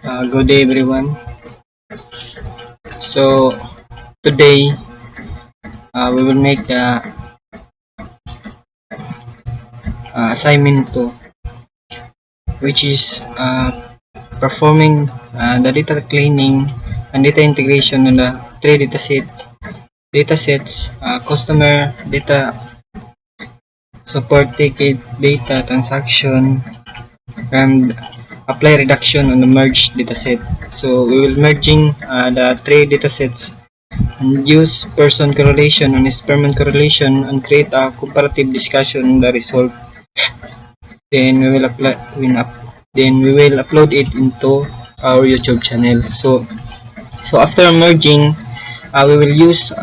Good day, everyone. So today we will make the assignment 2, which is performing the data cleaning and data integration on the three datasets: customer data, support ticket data, transaction, and apply reduction on the merged dataset. So we will merging the three datasets and use person correlation and experiment correlation and create a comparative discussion on the result. Then we will upload it into our YouTube channel. So after merging, we will use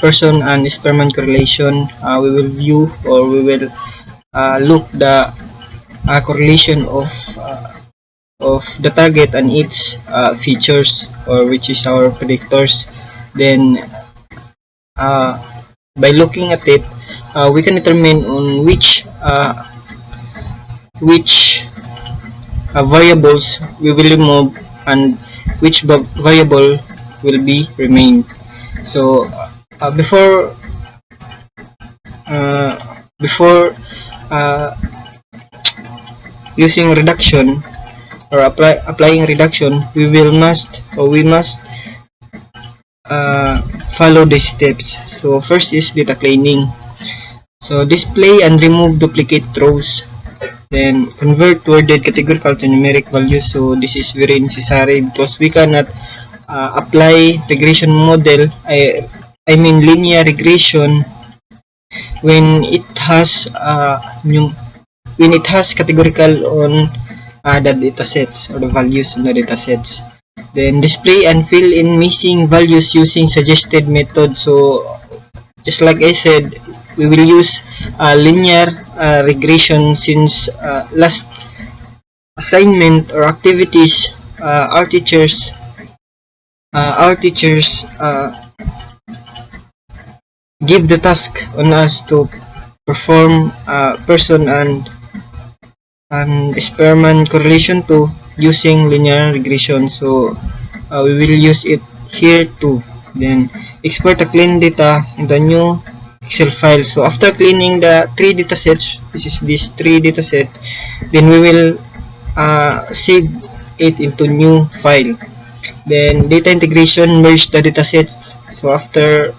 person and experiment correlation. We will view, or we will look the correlation of the target and its features, or which is our predictors. Then by looking at it, we can determine on which variables we will remove and which variable will be remain. So before using reduction or applying reduction, we must follow the steps. So first is data cleaning. So display and remove duplicate rows. Then convert worded categorical to numeric values. So this is very necessary because we cannot apply regression model. I mean linear regression when it has categorical on the datasets or the values in the datasets. Then display and fill in missing values using suggested method. So just like I said, we will use linear regression since last assignment or activities our teachers give the task on us to perform person and experiment correlation to using linear regression. So we will use it here too. Then export the clean data into a new Excel file. So after cleaning the three datasets, this three dataset, then we will save it into new file. Then data integration, merge the datasets. So after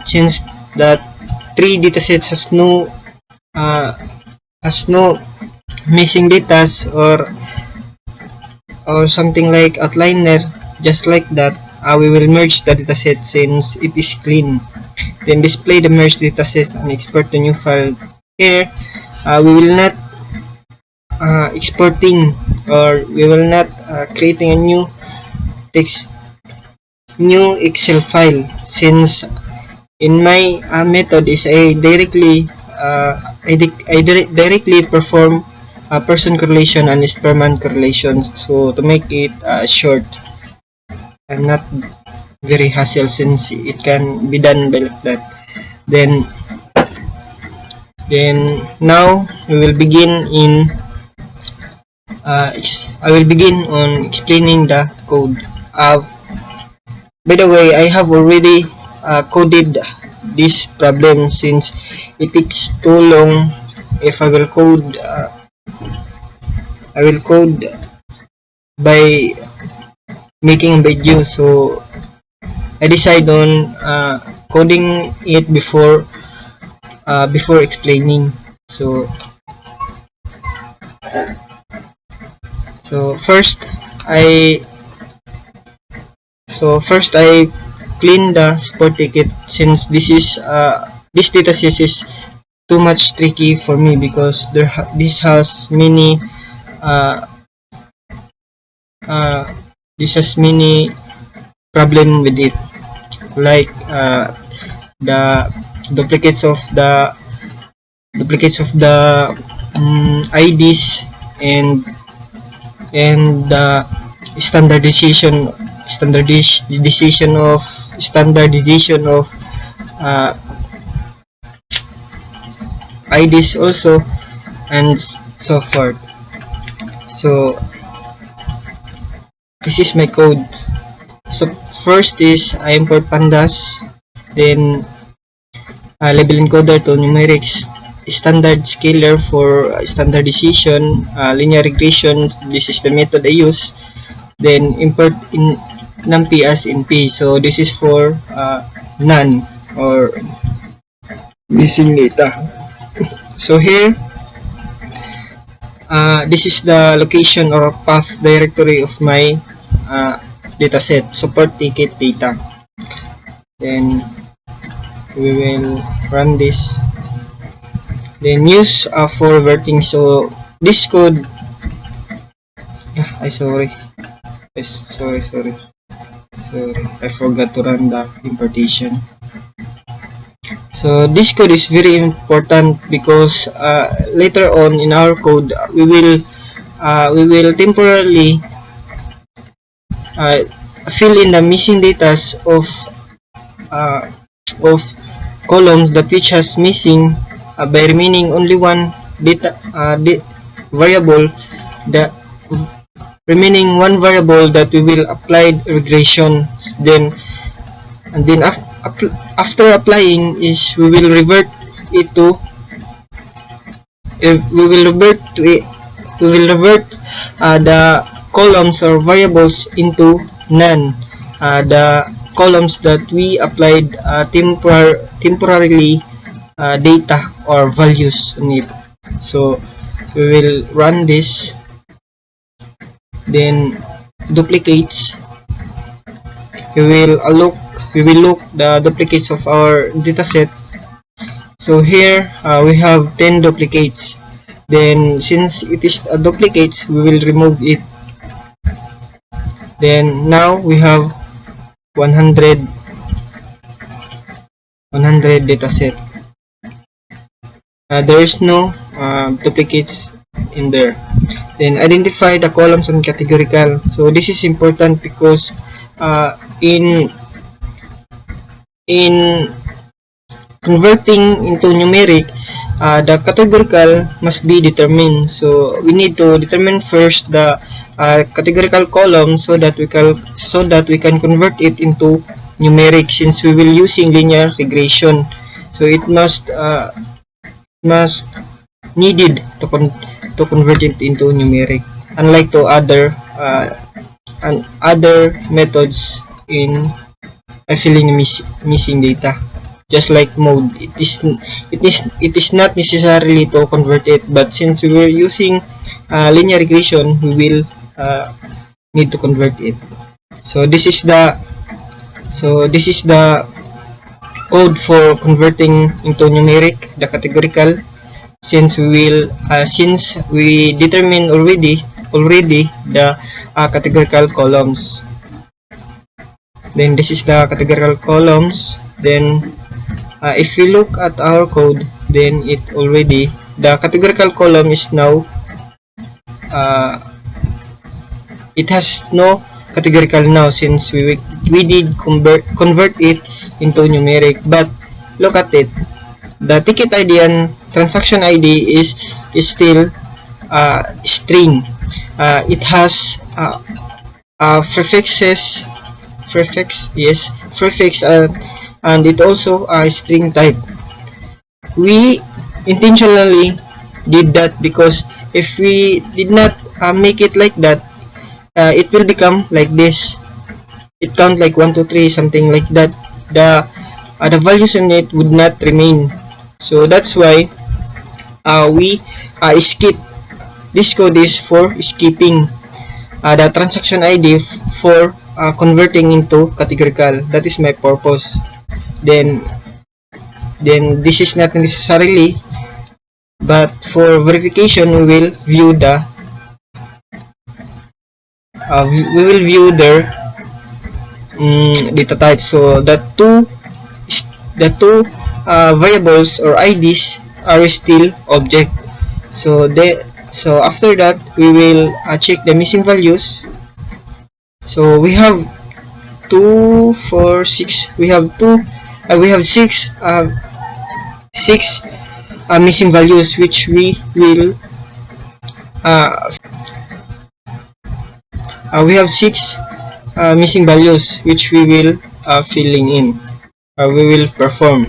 since that three datasets has no missing data or something like outliner, just like that, we will merge the dataset since it is clean. Then display the merged datasets and export the new file. Here we will not exporting, or we will not creating a new Excel file, since in my method is I directly perform person correlation and experiment correlation. So to make it short and not very hassle, since it can be done by like that. Then now we will begin I will begin on explaining the code. By the way, I have already coded this problem, since it takes too long. If I will code by making a video, so I decide on coding it before explaining. So first I clean the support ticket, since this dataset is too much tricky for me, because this has many problem with it, like the duplicates of the IDs and the standardization of IDs also, and so forth. So this is my code. So first is I import pandas, then label encoder to numerics, standard scalar for standardization, linear regression. This is the method I use. Then import in numpy as np. So this is for none or missing data. So here, this is the location or path directory of my dataset, support ticket data. Then we will run this. Then use forwarding. So this code, sorry, I forgot to run the importation. So this code is very important because later on in our code we will temporarily fill in the missing data of columns that which has missing by remaining only one data variable, the remaining one variable that we will apply regression. Then after applying is we will revert it to the columns or variables into none, the columns that we applied temporarily data or values on it. So we will run this, then duplicates. We will look the duplicates of our dataset. So here we have 10 duplicates. Then since it is a duplicate, we will remove it. Then now we have 100 dataset. There is no duplicates in there. Then identify the columns and categorical. So this is important because in converting into numeric, the categorical must be determined. So we need to determine first the categorical column so that we can convert it into numeric, since we will using linear regression. So it must needed to convert it into numeric, unlike to other methods in filling missing data. Just like mode, it is not necessarily to convert it, but since we were using linear regression, we will need to convert it. So this is the code for converting into numeric the categorical, since we determine already the categorical columns. Then this is the categorical columns. Then if we look at our code, then the categorical column is now it has no categorical now, since we did convert it into numeric. But look at it, the ticket ID and transaction ID is still string. It has prefix, and it also a string type. We intentionally did that because if we did not make it like that, it will become like this. It count like 1 2 3 something like that. The values in it would not remain. So that's why we skip. This code is for skipping the transaction ID for converting into categorical. That is my purpose. Then this is not necessarily, but for verification we will view the their data type. So the two variables or IDs are still object. So after that we will check the missing values. So we have 2 4 6. We have 6 missing values, which we will we have 6 missing values which we will filling in, we will perform.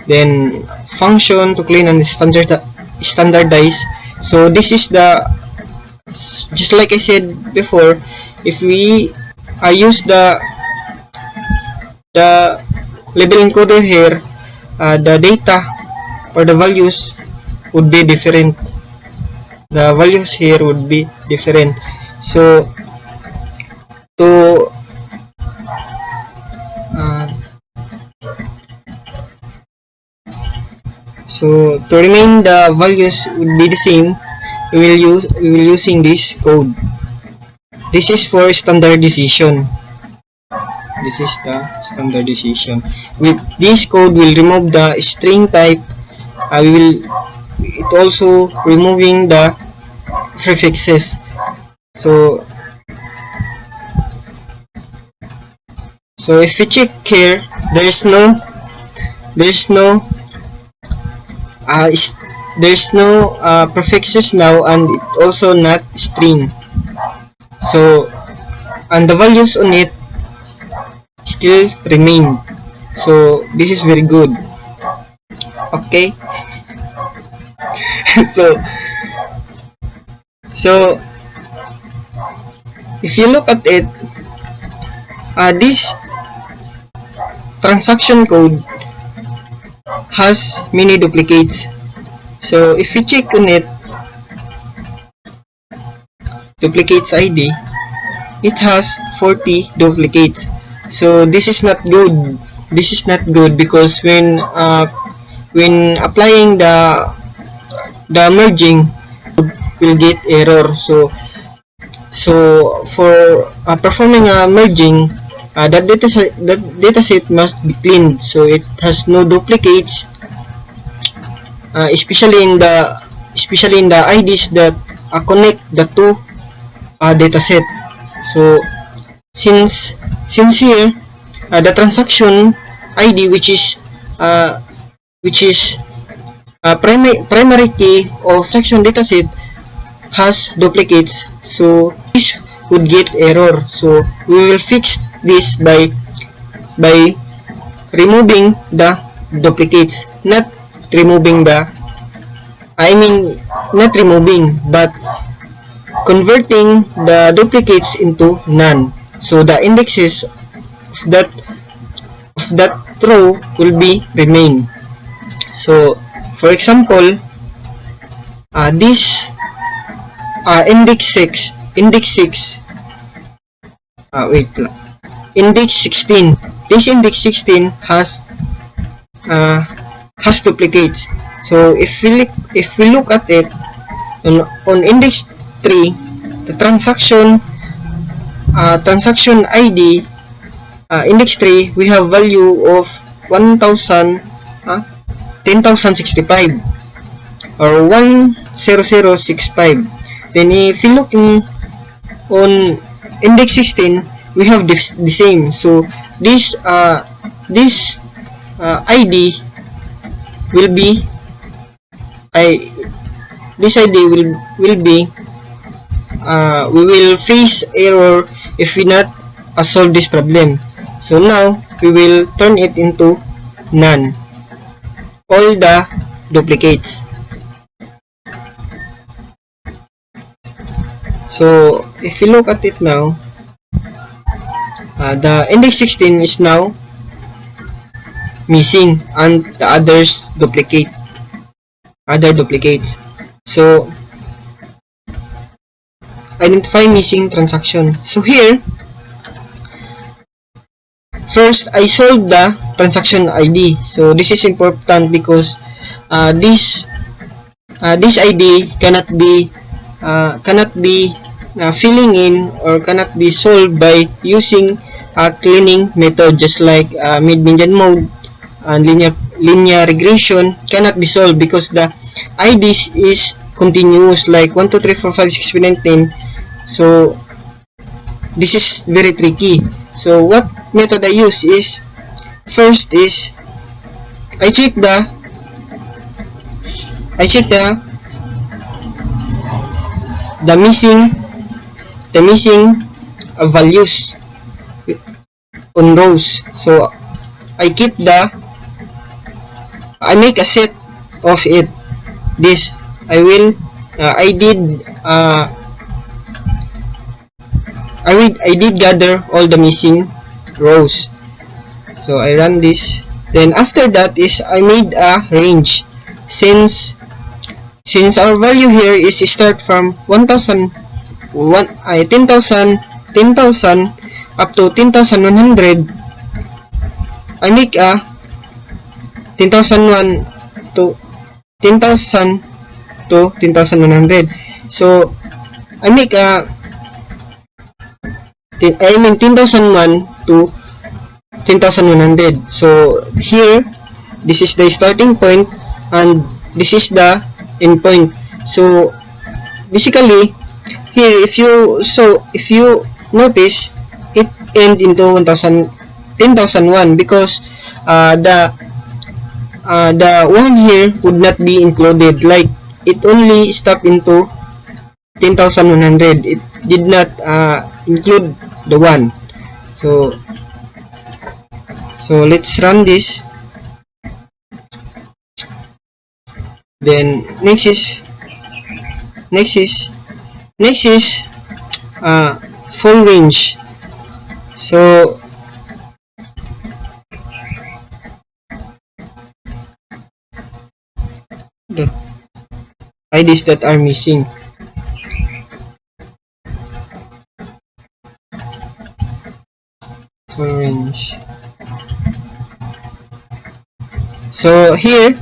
Then function to clean and standardize. So this is the, just like I said before, if we use the label encoder here, the data or the values would be different. The values here would be different. So to remain the values would be the same, we will using this code. This is for standardization. This is the standardization. With this code, will remove the string type. It also removing the prefixes. So if we check here, there's no prefixes now, and it also not string. So and the values on it still remain. So this is very good. Okay. so if you look at it, this transaction code has many duplicates. So if you check on it, duplicates ID, it has 40 duplicates. So this is not good. This is not good because when applying the merging, will get error. So for performing a merging, that dataset must be cleaned, so it has no duplicates, especially in the IDs that connect the two dataset. So since here the transaction ID, which is primary key of section dataset, has duplicates, so this would get error. So we will fix this by removing the duplicates, not removing but converting the duplicates into none. So the indexes of that row will be remain. So for example, this index 16. This index 16 has duplicates. So if we look at it on index 3, the transaction ID index 3, we have value of 10,065 or 10065. Then if you look on index 16, we have the same. So this ID will be we will face error if we not solve this problem. So now we will turn it into none, all the duplicates. So if you look at it now, the index 16 is now missing and the other duplicates. So identify missing transaction. So here, first I solved the transaction ID. So this is important because this ID cannot be filling in or cannot be solved by using a cleaning method, just like mid-median mode and linear regression cannot be solved because the IDs is continuous, like 1 2 3 4 5 6 7 8 10. So this is very tricky. So what method I use is, first is I check the missing values on rows. So I make a set of it. This I will I did gather all the missing rows. So I run this. Then after that is I made a range. Since our value here is start from 10,000 up to 10,100, I make a 10,001 to 10,000 to 10,100. So I make a 10,001 to 10,100. So here, this is the starting point and this is the end point. So basically here, if you notice, it end into 10,001 because the one here would not be included, like it only stop into 10,100. It did not include the one. So let's run this. Then next is full range. So the IDs that are missing. Full range. So here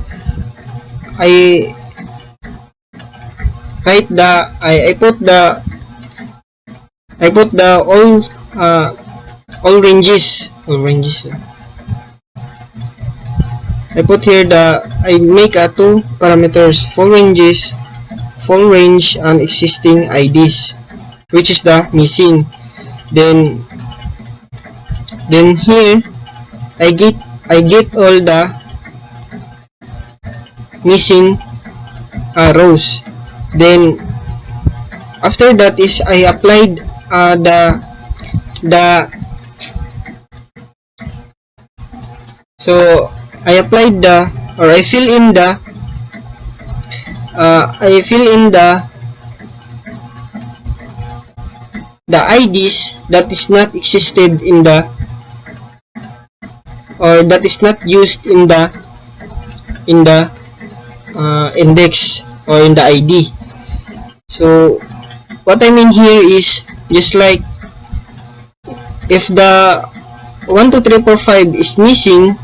I write I put the all ranges. I put here I make a two parameters, full range and existing IDs, which is the missing. Then here I get all the missing rows. Then after that is I applied so I applied I fill in the IDs that is not existed in the, or that is not used in the index or in the ID. So what I mean here is just like if the 1, 2, 3, 4, 5 is missing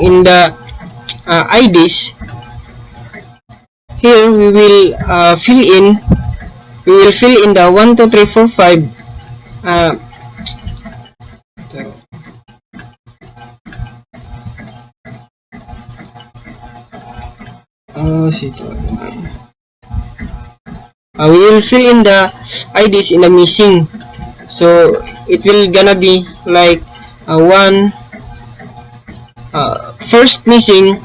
in the IDs, here we will fill in the 1, 2, 3, 4, 5 we will fill in the IDs in the missing. So it will gonna be like first missing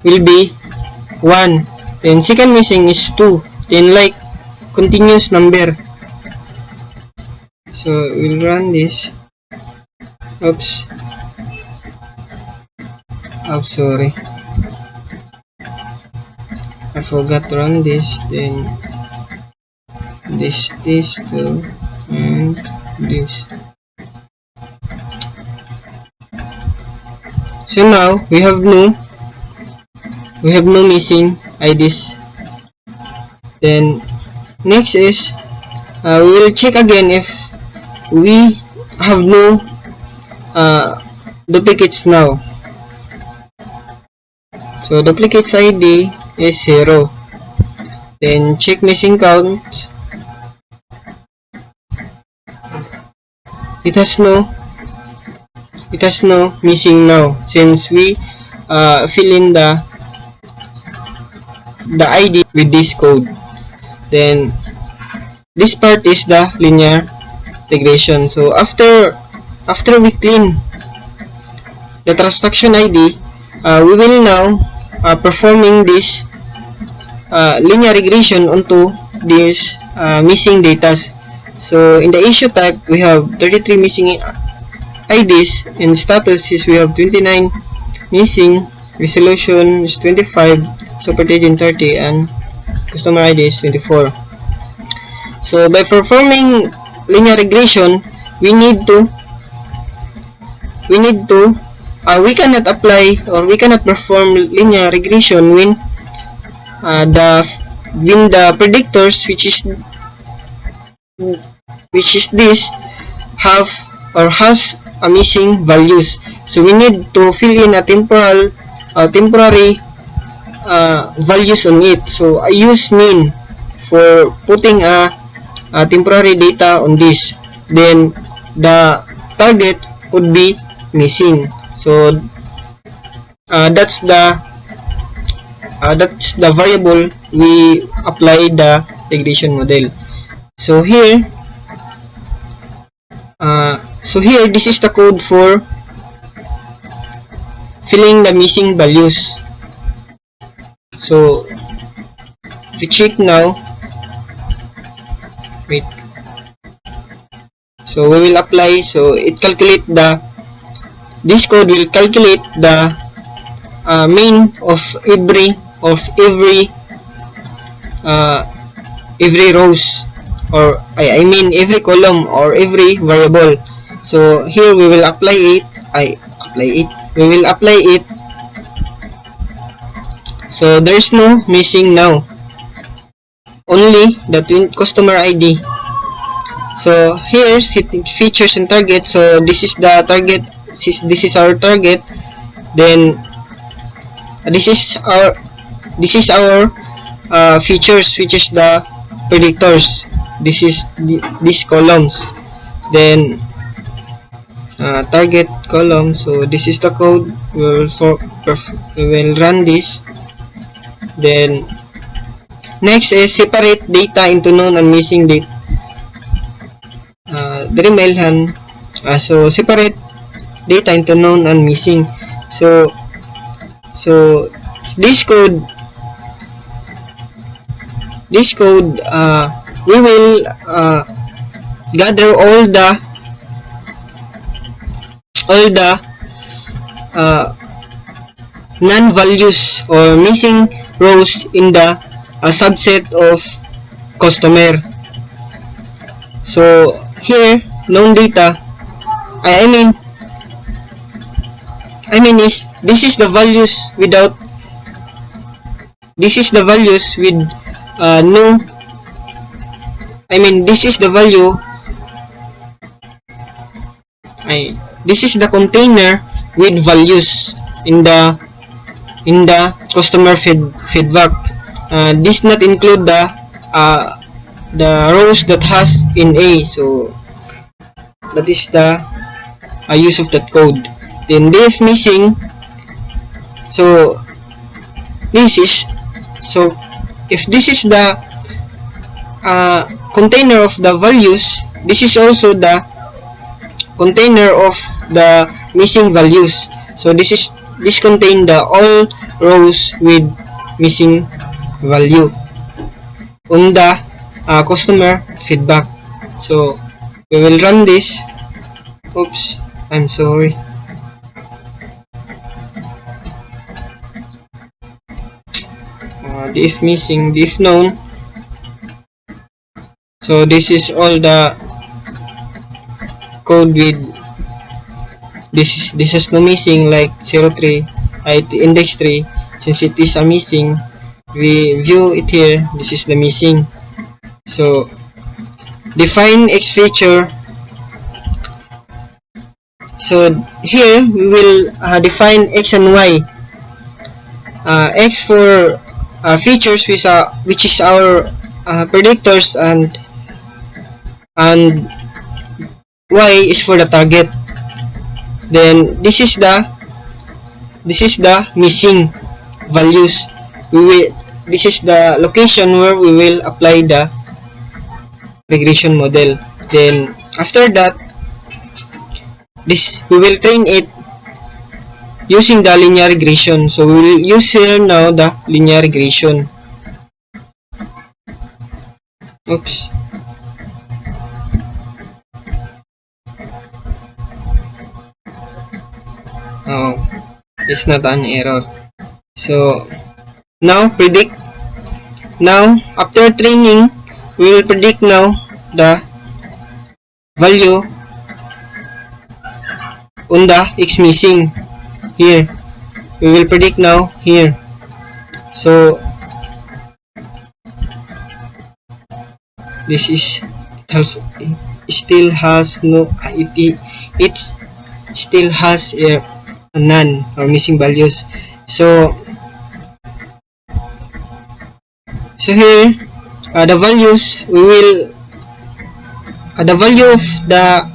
will be 1, then second missing is 2, then like continuous number. So we'll run this. Oops, sorry, I forgot to run this. Then this 2 and this. So now we have no missing IDs. Then next is we will check again if we have no duplicates now. So duplicates ID is 0. Then check missing count. It has no missing now since we fill in the ID with this code. Then this part is the linear regression. So after we clean the transaction ID, we will now performing this linear regression onto these missing data. So in the issue type, we have 33 missing IDs. In status is we have 29 missing. Resolution is 25. Support agent 30 and customer ID is 24. So by performing linear regression, we cannot apply or we cannot perform linear regression when the predictors, which is this, have or has a missing values. So we need to fill in a temporary values on it. So I use min for putting a temporary data on this. Then the target would be missing. So that's the variable we apply the regression model. So here this is the code for filling the missing values. So if you check now, wait, so we will apply. So it calculate this code will calculate the mean of every rows, or I mean every column or every variable. So here we will apply it. So there is no missing now, only the customer ID. So here features and target. So this is the target. This is our target. Then this is our features, which is the predictors. This is these columns. Then target column. So this is the code. We will run this. Then next is separate data into known and missing data. So separate data into known and missing. So this code we will gather all the non-values or missing rows in the subset of customer. So here known data, I mean is this is the values without, this is the values with no, this is the value, this is the container with values in the customer feedback. This not include the rows that has in A. So that is the use of that code. Then if missing, so if this is the container of the values, this is also the container of the missing values. So this contain the all rows with missing value on the customer feedback. So we will run this. Oops, I'm sorry. The if missing, the if known. So this is all the code with this is no missing, like 03 IT index 3. Since it is a missing, we view it here. This is the missing. So define X feature. So here we will define X and Y. X for features which is our predictors, and Y is for the target. Then this is the missing values. This is the location where we will apply the regression model. Then after that, we will train it using the linear regression. So we will use here now the linear regression. Oops. Oh, it's not an error. So now predict. Now after training, we will predict now the value on the X missing here. We will predict now here. So this is it still has no it still has none or missing values. So here the values we will the value of the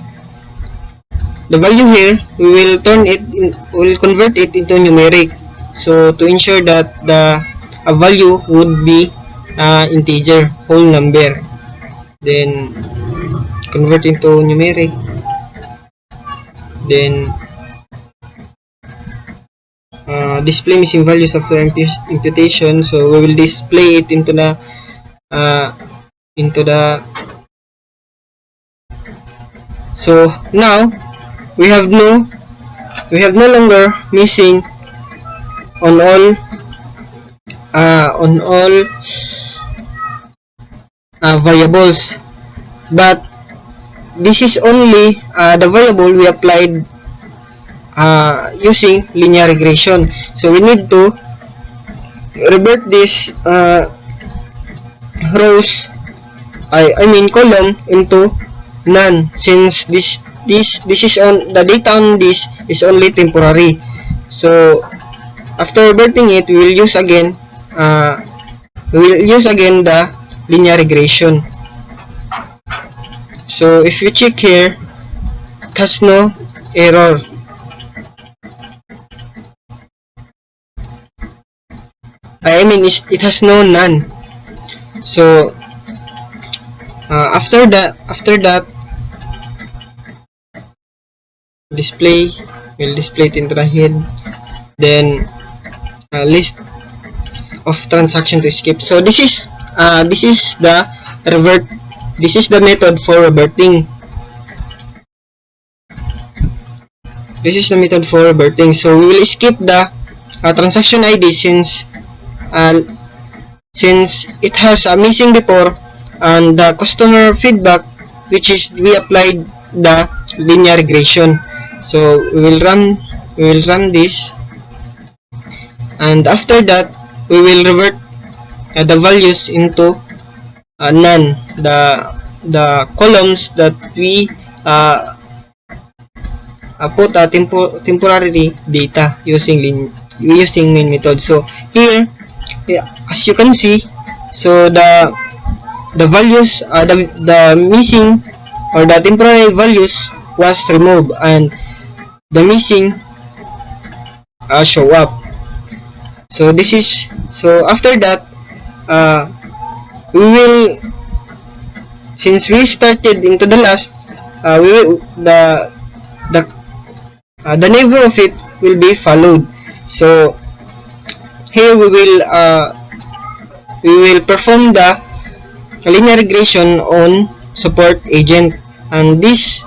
value here we will turn it in, we will convert it into numeric, so to ensure that the value would be integer, whole number, then convert into numeric, then display missing values after imputation. So we will display it into the so now we have no longer missing on all variables, but this is only the variable we applied using linear regression. So we need to revert this rows I mean column into none, since this is on the data on this is only temporary. So after reverting it, we will use again the linear regression. So if you check here, it has no error. I mean it has no none. So after that we'll display it into the head, then list of transaction to skip. So this is the method for reverting. So we will skip the transaction ID since it has a missing before, and the customer feedback, which is we applied the linear regression. So we will run this, and after that we will revert the values into none, the columns that we put temporary data using main method. So here, as you can see, so the values the missing or the temporary values was removed, and the missing show up. So this is, so after that we will, since we started into the last, we will the neighbor of it will be followed. So here we will perform the linear regression on support agent, and this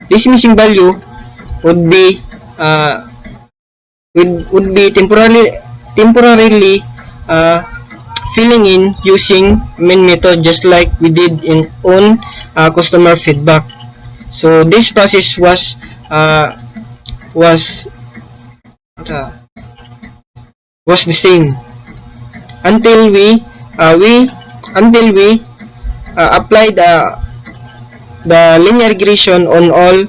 this missing value would be temporarily filling in using main method, just like we did on customer feedback. So this process was the same until we apply the linear regression on all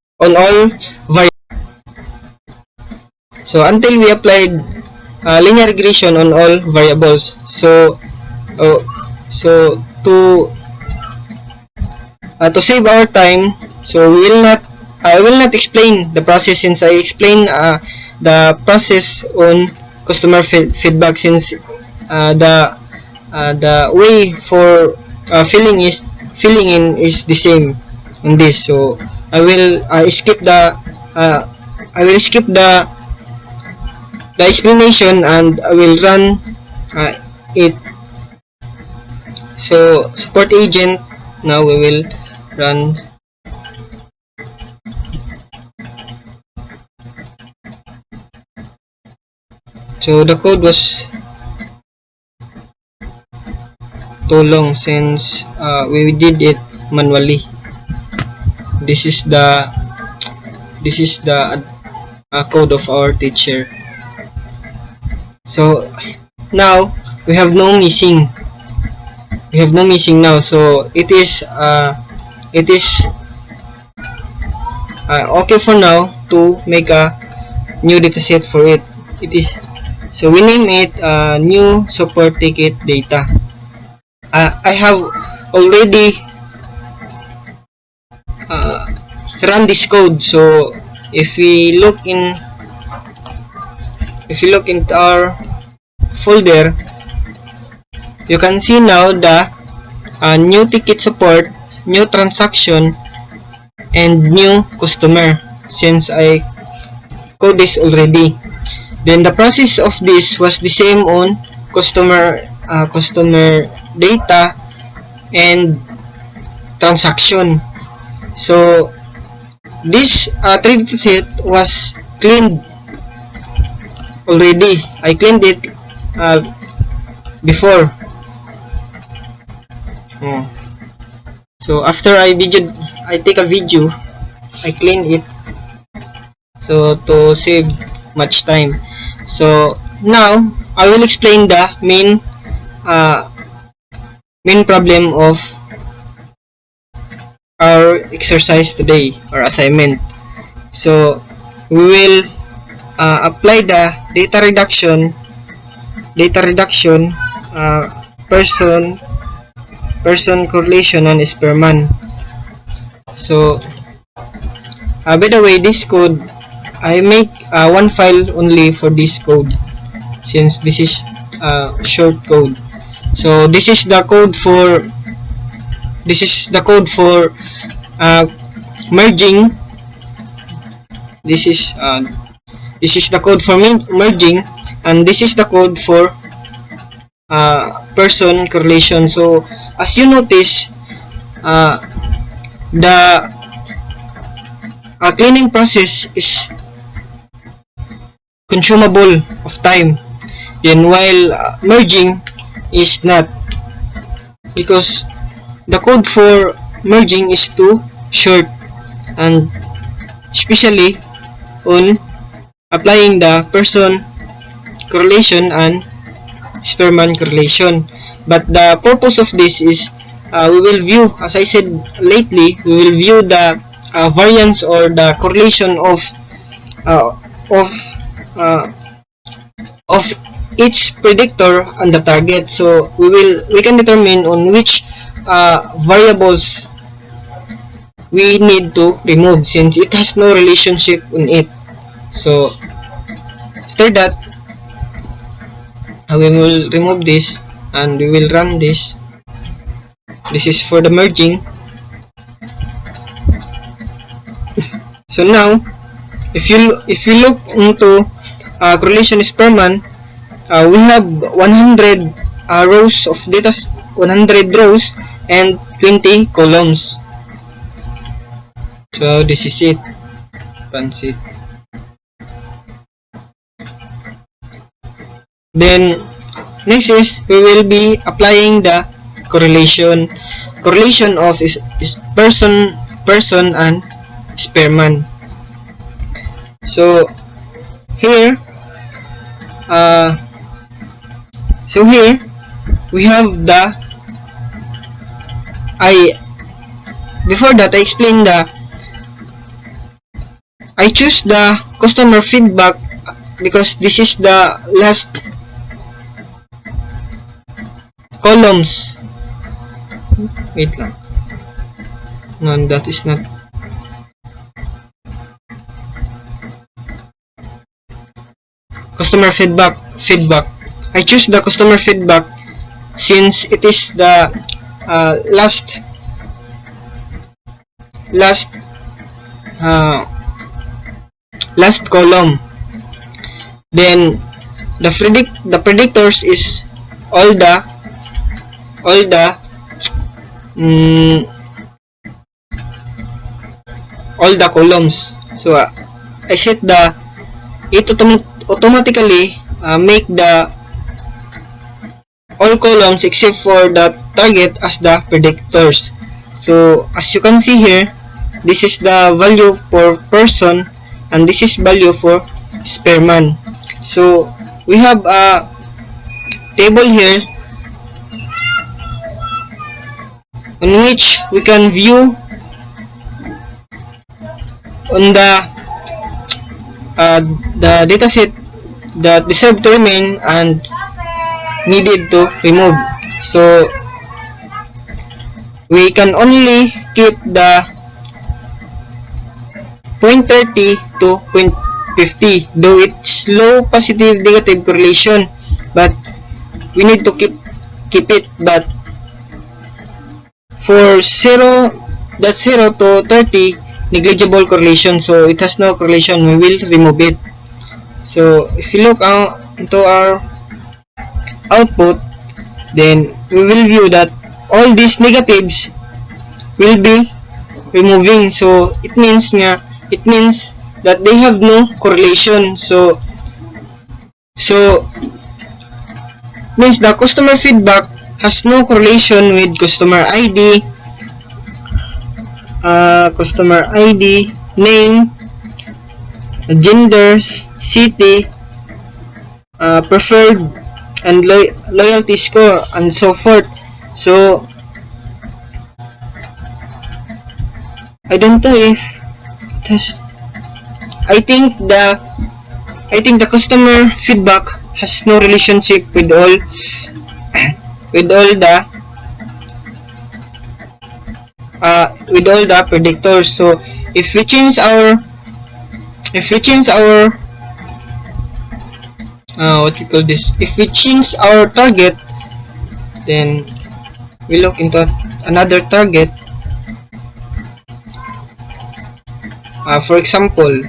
variables. So until we applied linear regression on all variables. So to save our time, so I will not explain the process, since I explain the process on customer feedback, since the way for filling in is the same on this. So I will skip the explanation, and I will run it. So support agent, now we will run. So the code was too long since we did it manually. This is the code of our teacher. So now we have no missing. Now. So it is okay for now to make a new dataset for it. So we name it new support ticket data. I have already run this code. So if we look into our folder, you can see now the new ticket support, new transaction, and new customer, since I code this already. Then the process of this was the same on customer data and transaction. So this 3 dataset was cleaned already. I cleaned it before. So after I take a video, I clean it, so to save much time. So now I will explain the main problem of our exercise today, or assignment. So we will apply the data reduction person correlation on Spearman. So by the way, this code, I make one file only for this code, since this is short code. So this is the code for merging. This is the code for merging, and this is the code for person correlation. So as you notice, the cleaning process is consumable of time, then while merging is not, because the code for merging is too short, and especially on applying the person correlation and Spearman correlation. But the purpose of this is we will view, as I said lately, we will view the variance or the correlation of each predictor and the target. So we can determine on which variables we need to remove, since it has no relationship on it. So after that, we will remove this and we will run this. This is for the merging. So now, if you look into correlation Spearman, we have 100 rows of data, 100 rows and 20 columns. So this is it. Pansit. Then next is we will be applying the correlation of person and Spearman. So here we have the before that I explained I choose the customer feedback because this is the last columns. Wait lang. No, that is not. Customer feedback. I choose the customer feedback since it is the last last uh, last column. Then the predictors is all the all the mm, all the columns. So I set the it automatically make the all columns except for the target as the predictors. So as you can see here, this is the value for person and this is value for Spearman. So we have a table here on which we can view on the dataset that deserve to remain and needed to remove. So we can only keep the 0.30 to 0.50, though it's low positive negative correlation, but we need to keep it. But for 0.0 to 30, negligible correlation, so it has no correlation, we will remove it. So if you look into our output, then we will view that all these negatives will be removing. So it means that they have no correlation. So means the customer feedback has no correlation with customer ID, name, gender, city, preferred, and loyalty score, and so forth. So I don't know if it has. I think the customer feedback has no relationship with all the predictors. So if we change our what we call this, if we change our target, then we look into another target. For example,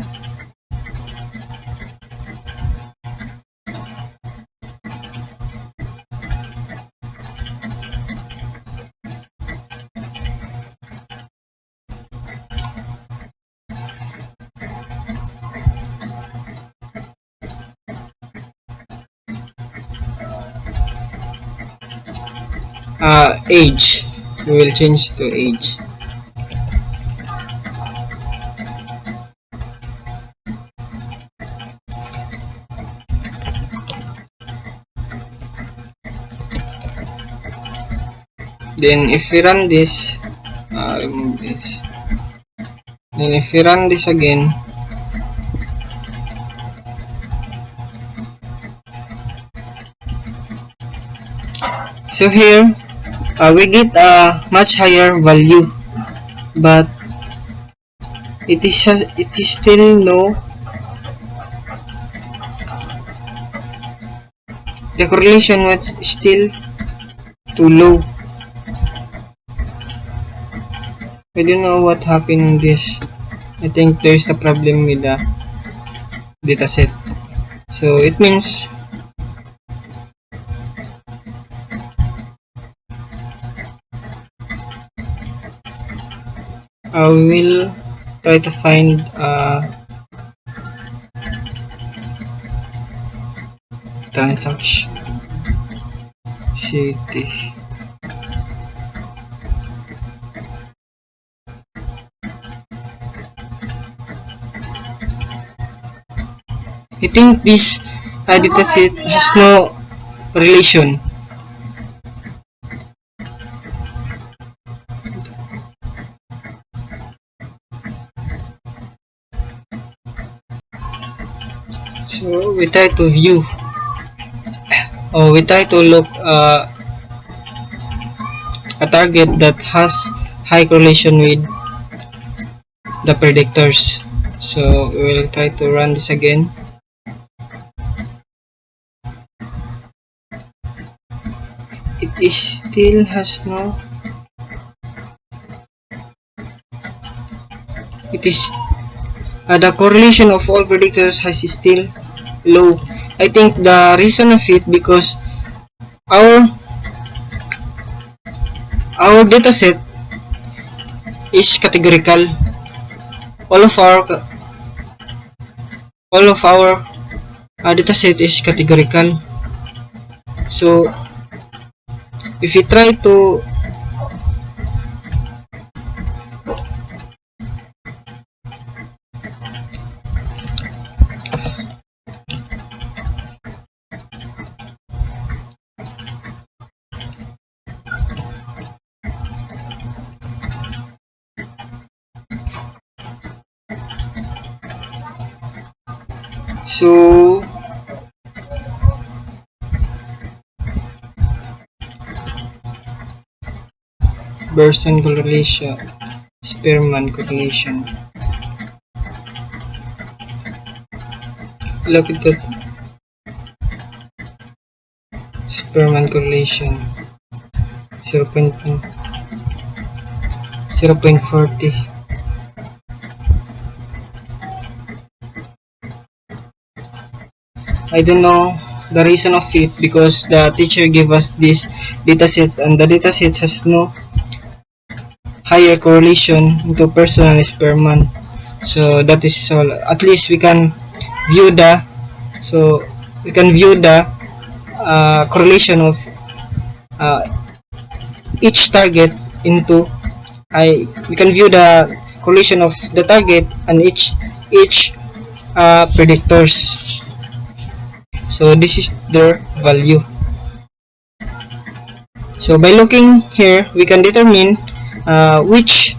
age. We will change to age. Then if we run this, remove this. Then if we run this again, so here we get a much higher value, but it is still no. The correlation was still too low. I don't know what happened in this. I think there is a problem with the dataset. So it means I will try to find transaction city. I think this dataset has no relation. So we try to view, or we try to look a target that has high correlation with the predictors. So we will try to run this again. It still has no. it is the correlation of all predictors has still low. I think the reason of it because our our dataset is categorical. All of our dataset is categorical. So if we try to so Berson correlation, Spearman correlation. Look at that Spearman correlation 0.40. I don't know the reason of it because the teacher gave us this dataset and the dataset has no higher correlation into person and Spearman. So that is all. At least we can view the correlation of uh, each target into we can view the correlation of the target and each predictors. So this is their value. So by looking here, we can determine which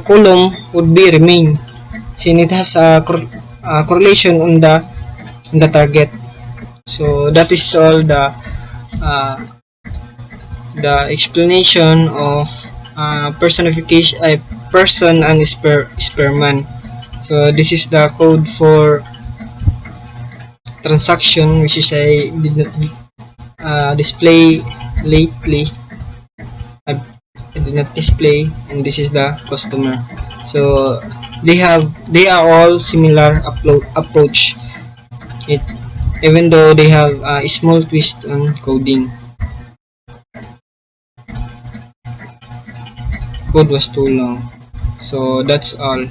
column would be remain, since it has a correlation on the target. So that is all the explanation of personification, person and Spearman. So this is the code for transaction, which is I did not display lately. I did not display, and this is the customer. So they are all similar approach. It even though they have a small twist on coding. Code was too long. So that's all.